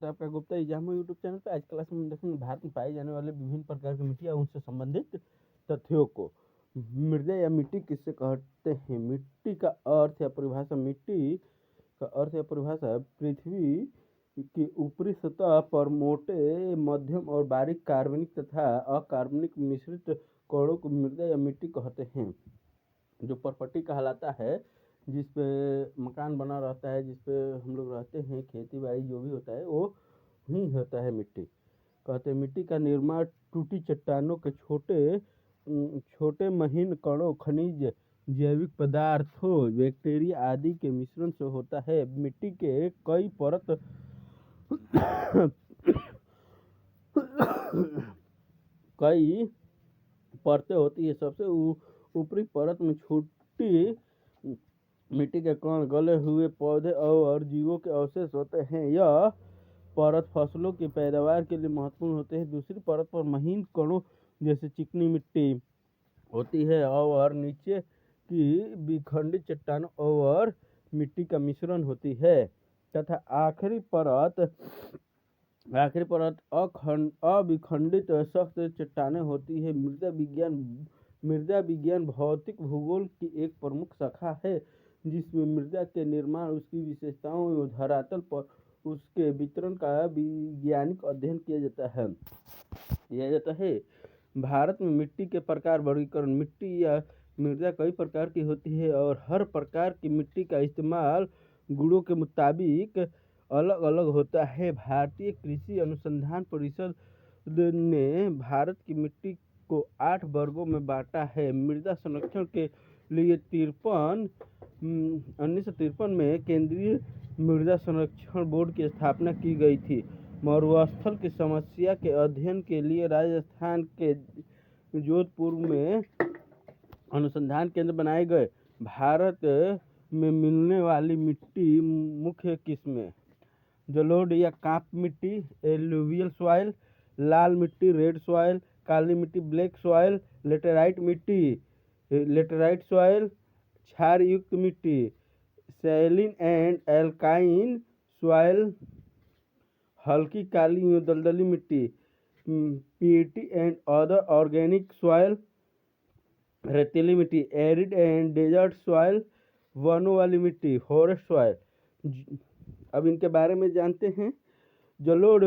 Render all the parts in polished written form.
तो आपका Gupta इजामा YouTube channel पे आज क्लास में देखेंगे भारत में पाए जाने वाले विभिन्न प्रकार की मिट्टी और उनसे संबंधित तथ्यों को। मृदा या मिट्टी किससे कहते हैं? मिट्टी का अर्थ या परिभाषा पृथ्वी की ऊपरी सतह पर मोटे, मध्यम और बारीक कार्बनिक तथा अकार्बनिक मिश्रित कणों को मृदा या मिट्टी कहते हैं। जो परपट्टी कहलाता है, जिस पे मकान बना रहता है, जिस पे हम लोग रहते हैं, खेती बाड़ी जो भी होता है वो ही होता है मिट्टी। कहते हैं मिट्टी का निर्माण टूटी चट्टानों के छोटे महीन कणों, खनिज, जैविक पदार्थों, बैक्टीरिया आदि के मिश्रण से होता है। मिट्टी के कई परतें होती है। सबसे ऊपरी परत में छोटी मिट्टी के कण, गले हुए पौधे और जीवों के अवशेष होते हैं। यह परत फसलों की पैदावार के लिए महत्वपूर्ण होते हैं। दूसरी परत पर महीन कणों जैसे चिकनी मिट्टी होती है और नीचे की विखंडित चट्टानों और मिट्टी का मिश्रण होती है तथा आखिरी परत अविखंडित सख्त चट्टानें होती है। मृदा विज्ञान भौतिक भूगोल की एक प्रमुख शाखा है, जिसमें मृदा के निर्माण, उसकी विशेषताओं एवं धरातल पर उसके वितरण का वैज्ञानिक अध्ययन किया जाता है। भारत में मिट्टी के प्रकार वर्गीकरण। मिट्टी या मृदा कई प्रकार की होती है और हर प्रकार की मिट्टी का इस्तेमाल गुणों के मुताबिक अलग अलग होता है। भारतीय कृषि अनुसंधान परिषद ने भारत की मिट्टी को 8 वर्गों में बांटा है। मृदा संरक्षण के लिए 1953 में केंद्रीय मृदा संरक्षण बोर्ड की स्थापना की गई थी। मरुस्थल की समस्या के अध्ययन के लिए राजस्थान के जोधपुर में अनुसंधान केंद्र बनाए गए। भारत में मिलने वाली मिट्टी मुख्य किस्में: जलोढ़ या कांप मिट्टी, एलुवियल सॉइल, लाल मिट्टी, रेड सॉइल, काली मिट्टी, ब्लैक सॉइल, लेटेराइट सॉइल, क्षार युक्त मिट्टी, सैलिन एंड एल्काइन सॉइल, हल्की काली एवं दलदली मिट्टी, PT and other organic soil, रेतीली मिट्टी, एरिड एंड डेजर्ट सॉइल, वनों वाली मिट्टी, फॉरेस्ट सॉइल। अब इनके बारे में जानते हैं। जलोढ़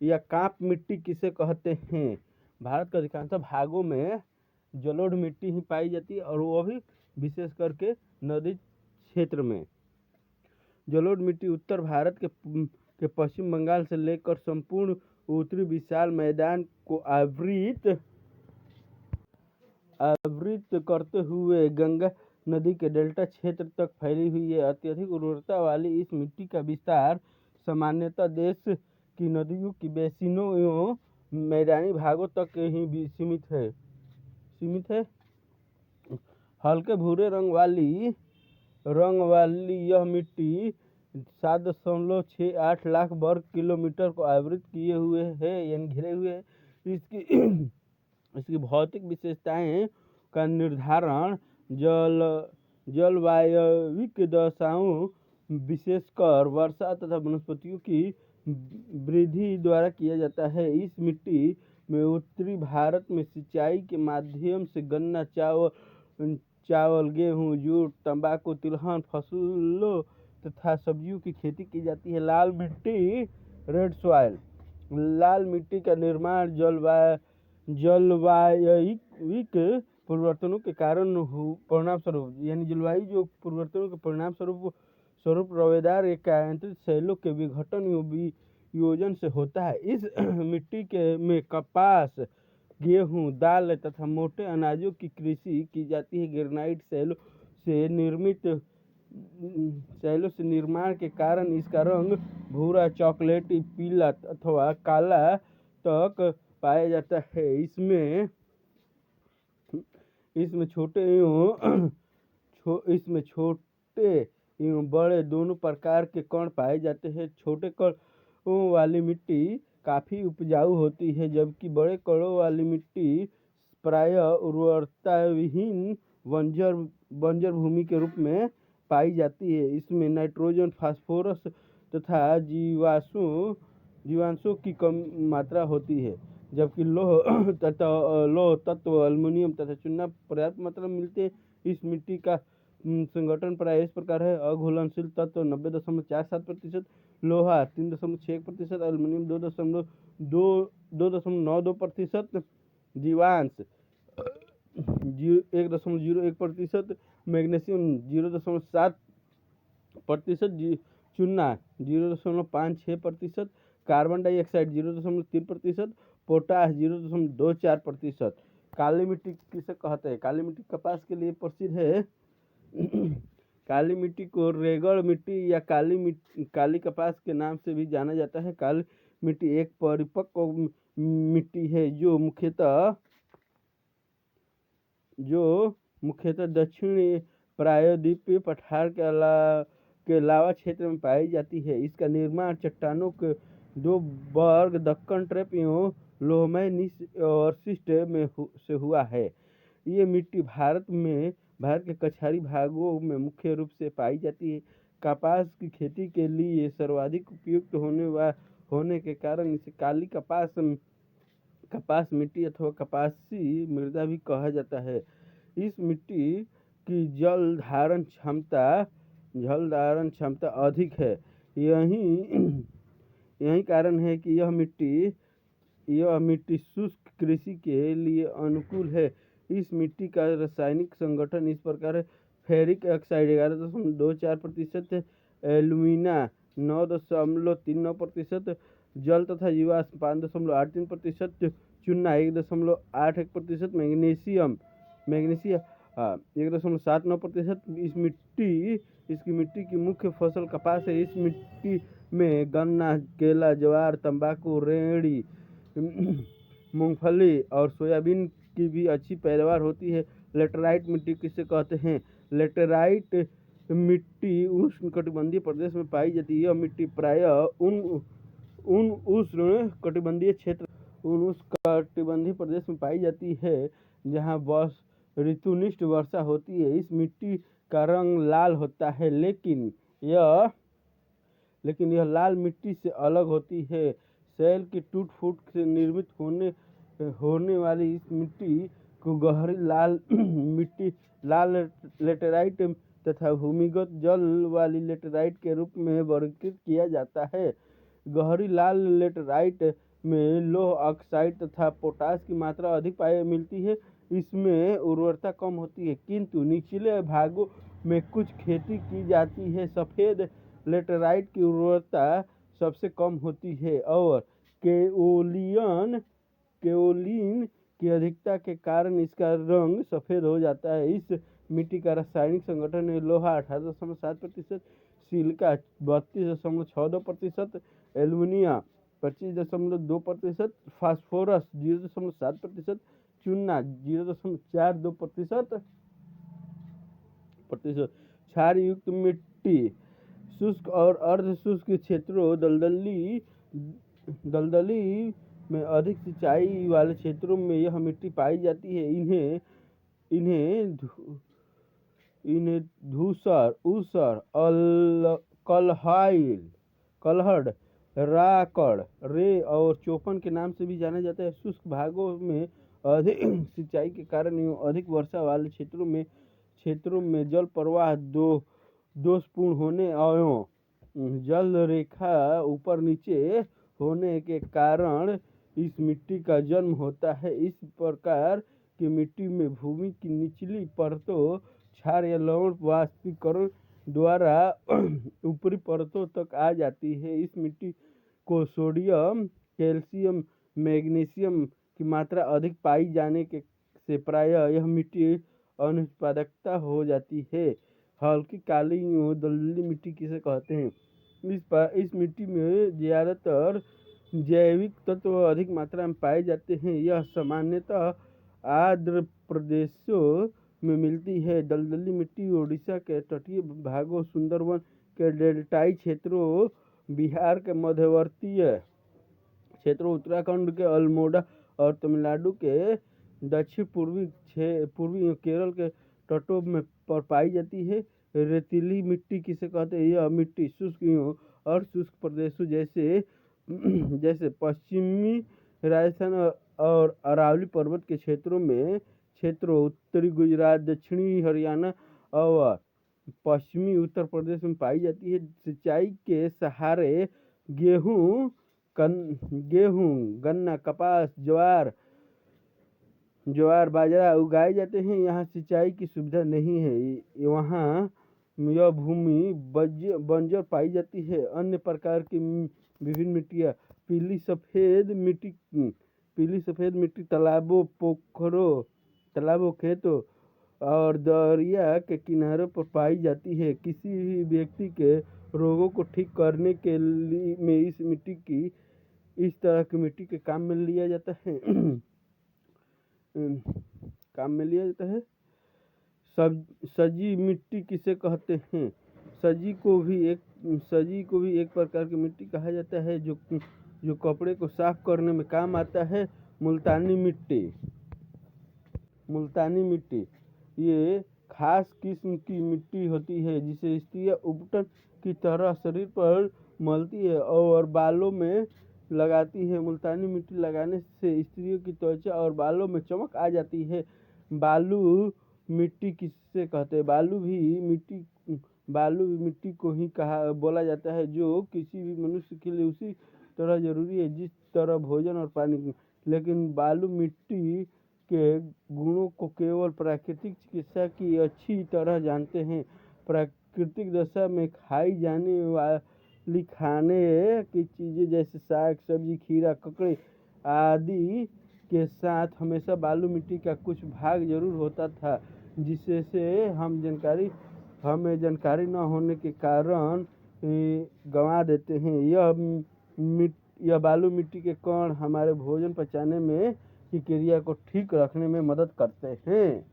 या कांप मिट्टी किसे कहते हैं? भारत के अधिकांश भागों में जलोढ़ मिट्टी ही पाई जाती है और वो भी विशेष करके नदी क्षेत्र में। जलोढ़ मिट्टी उत्तर भारत के पश्चिम बंगाल से लेकर संपूर्ण उत्तरी विशाल मैदान को आवृत करते हुए गंगा नदी के डेल्टा क्षेत्र तक फैली हुई है। अत्यधिक उर्वरता वाली इस मिट्टी का विस्तार सामान्यतः देश की नदियों की बेसिनों एवं मैदानी भागों तक ही सीमित है। हल्के भूरे रंग वाली यह मिट्टी 7.68 लाख वर्ग किलोमीटर को आवृत किए हुए है, यानी घेरे हुए है। इसकी भौतिक विशेषताएं का निर्धारण जलवायविक दशाओं, विशेषकर वर्षा तथा वनस्पतियों की वृद्धि द्वारा किया जाता है। इस मिट्टी में उत्तरी भारत में सिंचाई के माध्यम से गन्ना, चावल, गेहूं, जूट, तंबाकू, तिलहन फसलों तथा सब्जियों की खेती की जाती है। लाल मिट्टी, रेड सॉइल। लाल मिट्टी का निर्माण जलवायविक परिवर्तनों के परिणाम स्वरूप, यानी जलवायु जो परिवर्तनों के परिणाम स्वरूप रवेदार एकांतरित शैलों के विघटन वियोजन से होता है। इस मिट्टी में कपास, गेहूं, दाल तथा मोटे अनाजों की कृषि की जाती है। ग्रेनाइट शैलों से निर्माण के कारण इसका रंग भूरा, चॉकलेटी, पीला अथवा काला तक पाया जाता है। इसमें छोटे एवं बड़े दोनों प्रकार के कण पाए जाते हैं। छोटे कणों वाली मिट्टी काफी उपजाऊ होती है, जबकि बड़े कणों वाली मिट्टी प्रायः उर्वरता विहीन बंजर भूमि के रूप में पाई जाती है। इसमें नाइट्रोजन, फास्फोरस तथा जीवाणु जीवांशों की कम मात्रा होती है, जबकि लौह तत्व एल्युमिनियम तथा चूना पर्याप्त मात्रा में मिलते हैं। इस मिट्टी का संगठन प्राय इस प्रकार है: अघुलनशील तत्व 90.47%, लोहा 3.61%, एल्युमिनियम 2.92%, जीवांश 1.01%, मैग्नीशियम 0.7%, चूना 0.56%, कार्बन डाइऑक्साइड 0.3%, पोटाश 0.24%। काली मिट्टी किसे कहते हैं? काली मिट्टी कपास के लिए प्रसिद्ध है। काली मिट्टी को रेगड़ मिट्टी या काली कपास के नाम से भी जाना जाता है। काली मिट्टी एक परिपक्व मिट्टी है जो मुख्यतः दक्षिणी प्रायद्वीपीय पठार के अलावा क्षेत्र में पाई जाती है। इसका निर्माण चट्टानों के दो वर्ग दक्कन ट्रैप एवं लोहमय नीस और शिस्ट से हुआ है। ये मिट्टी भारत के कछारी भागों में मुख्य रूप से पाई जाती है। कपास की खेती के लिए सर्वाधिक उपयुक्त होने के कारण इसे काली कपास मिट्टी अथवा कपासी मृदा भी कहा जाता है। इस मिट्टी की जल धारण क्षमता अधिक है। यही कारण है कि यह मिट्टी शुष्क कृषि के लिए अनुकूल है। इस मिट्टी का रासायनिक संगठन इस प्रकार है: फेरिक ऑक्साइड 11.24%, एल्यूमिना 9.39%, जल तथा जीवाश्म 5.83%, चूना 1.81%, मैग्नीशियम 1.79%। इसकी मिट्टी की मुख्य फसल कपास है। इस मिट्टी में गन्ना, केला, ज्वार, तंबाकू, रेड़ी, मूंगफली और सोयाबीन की भी अच्छी पैदावार होती है। लेटेराइट मिट्टी किसे कहते हैं? लेटेराइट मिट्टी उष्णकटिबंधीय प्रदेश में पाई जाती है। यह मिट्टी प्रायः उन उष्णकटिबंधीय प्रदेश में पाई जाती है जहाँ ऋतुनिष्ठ वर्षा होती है। इस मिट्टी का रंग लाल होता है, लेकिन यह लाल मिट्टी से अलग होती है। शैल के टूट-फूट से निर्मित होने वाली इस मिट्टी को गहरी लाल लेटेराइट तथा भूमिगत जल वाली लेटेराइट के रूप में वर्गीकृत किया जाता है। गहरी लाल लेटेराइट में लौह ऑक्साइड तथा पोटाश की मात्रा अधिक मिलती है। इसमें उर्वरता कम होती है, किंतु निचले भागों में कुछ खेती की जाती है। सफ़ेद लेटेराइट की उर्वरता सबसे कम होती है और केओलिन की अधिकता के कारण इसका रंग सफ़ेद हो जाता है। इस मिट्टी का रासायनिक संगठन है: लोहा 18.7%, सिलिका 32.62%, एल्युमिनियम 25.2%, फास्फोरस 0.7%, चूना 0.42%। क्षार युक्त मिट्टी शुष्क और अर्ध शुष्क क्षेत्रों, दलदली में अधिक सिंचाई वाले क्षेत्रों में यह मिट्टी पाई जाती है। इन्हें धूसर, ऊसर, कलहड़, राकड़, रे और चौपन के नाम से भी जाना जाता है। शुष्क भागों में अधिक सिंचाई के कारण एवं अधिक वर्षा वाले क्षेत्रों में जल प्रवाह दोषपूर्ण होने एवं जल रेखा ऊपर नीचे होने के कारण इस मिट्टी का जन्म होता है। इस प्रकार की मिट्टी में भूमि की निचली परतों क्षार या लवण वाष्पीकरण द्वारा ऊपरी परतों तक आ जाती है। इस मिट्टी को सोडियम, कैल्शियम, मैग्नीशियम की मात्रा अधिक पाई जाने से प्रायः यह मिट्टी अनुत्पादकता हो जाती है। हल्की काली एवं दलदली मिट्टी किसे कहते हैं? इस मिट्टी में ज्यादातर जैविक तत्व अधिक मात्रा में पाए जाते हैं। यह सामान्यतः आर्द्र प्रदेशों में मिलती है। दलदली मिट्टी ओडिशा के तटीय भागों, सुंदरवन के डेल्टाई क्षेत्रों, बिहार के मध्यवर्ती क्षेत्रों, उत्तराखंड के अल्मोड़ा और तमिलनाडु के दक्षिण पूर्वी केरल के तटों में पाई जाती है। रेतीली मिट्टी किसे कहते हैं? यह मिट्टी शुष्क एवं अर्ध शुष्क प्रदेशों जैसे जैसे पश्चिमी राजस्थान और अरावली पर्वत के क्षेत्रों उत्तरी गुजरात, दक्षिणी हरियाणा और पश्चिमी उत्तर प्रदेश में पाई जाती है। सिंचाई के सहारे गेहूँ, गन्ना, कपास, ज्वार, बाजरा उगाए जाते हैं। यहाँ सिंचाई की सुविधा नहीं है। वहाँ यह भूमि बंजर पाई जाती है। अन्य प्रकार की विभिन्न मिट्टियाँ पीली सफ़ेद मिट्टी तालाबों, खेतों और दरिया के किनारों पर पाई जाती है। किसी भी व्यक्ति के रोगों को ठीक करने के लिए में इस तरह की मिट्टी के काम में लिया जाता है। सजी मिट्टी किसे कहते हैं? सजी को भी एक प्रकार की मिट्टी कहा जाता है जो कपड़े को साफ करने में काम आता है। मुल्तानी मिट्टी ये खास किस्म की मिट्टी होती है जिसे स्त्रियां उपटन की तरह शरीर पर मलती है और बालों में लगाती है। मुल्तानी मिट्टी लगाने से स्त्रियों की त्वचा और बालों में चमक आ जाती है। बालू मिट्टी किसे कहते हैं? बालू भी मिट्टी को ही बोला जाता है जो किसी भी मनुष्य के लिए उसी तरह जरूरी है जिस तरह भोजन और पानी। लेकिन बालू मिट्टी के गुणों को केवल प्राकृतिक चिकित्सा की अच्छी तरह जानते हैं। प्राकृतिक दशा में खाई जाने वाली खाने की चीज़ें जैसे साग सब्जी, खीरा, ककड़ी आदि के साथ हमेशा बालू मिट्टी का कुछ भाग जरूर होता था, जिससे हमें जानकारी न होने के कारण गंवा देते हैं। यह बालू मिट्टी के कण हमारे भोजन पचाने में की क्रिया को ठीक रखने में मदद करते हैं।